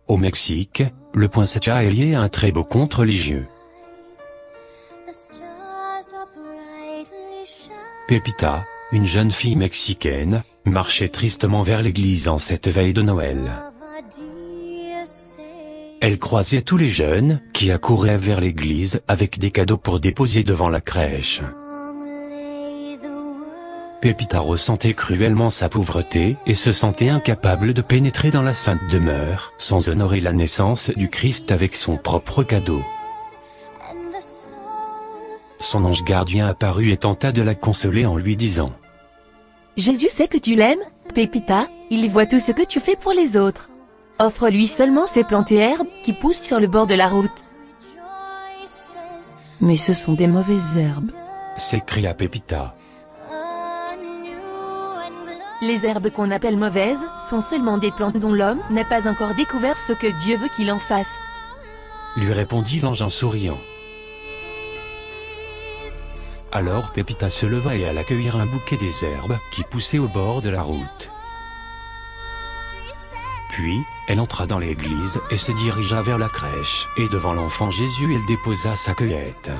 Au Mexique, le poinsettia est lié à un très beau conte religieux. Pepita, une jeune fille mexicaine, marchait tristement vers l'église en cette veille de Noël. Elle croisait tous les jeunes qui accouraient vers l'église avec des cadeaux pour déposer devant la crèche. Pepita ressentait cruellement sa pauvreté et se sentait incapable de pénétrer dans la sainte demeure sans honorer la naissance du Christ avec son propre cadeau. Son ange gardien apparut et tenta de la consoler en lui disant: Jésus sait que tu l'aimes, Pepita, il voit tout ce que tu fais pour les autres. Offre-lui seulement ces plantes et herbes qui poussent sur le bord de la route. Mais ce sont des mauvaises herbes, s'écria Pepita. Les herbes qu'on appelle mauvaises sont seulement des plantes dont l'homme n'a pas encore découvert ce que Dieu veut qu'il en fasse, lui répondit l'ange en souriant. Alors Pepita se leva et alla cueillir un bouquet des herbes qui poussaient au bord de la route. Puis, elle entra dans l'église et se dirigea vers la crèche, et devant l'enfant Jésus elle déposa sa cueillette.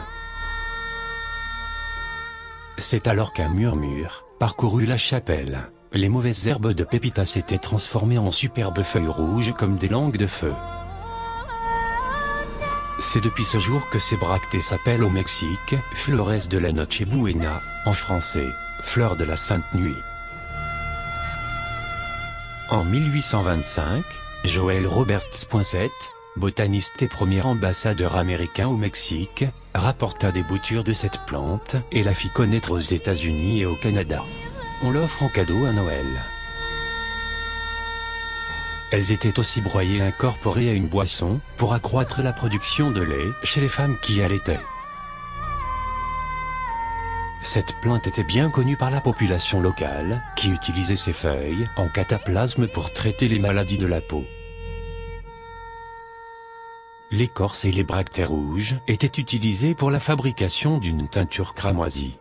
C'est alors qu'un murmure parcourut la chapelle. Les mauvaises herbes de Pepita s'étaient transformées en superbes feuilles rouges comme des langues de feu. C'est depuis ce jour que ces bractées s'appellent au Mexique Flores de la Noche Buena, en français, fleurs de la Sainte Nuit. En 1825, Joel Roberts Poinsett, botaniste et premier ambassadeur américain au Mexique, rapporta des boutures de cette plante et la fit connaître aux États-Unis et au Canada. On l'offre en cadeau à Noël. Elles étaient aussi broyées et incorporées à une boisson pour accroître la production de lait chez les femmes qui allaitaient. Cette plante était bien connue par la population locale, qui utilisait ses feuilles en cataplasme pour traiter les maladies de la peau. L'écorce et les bractées rouges étaient utilisées pour la fabrication d'une teinture cramoisie.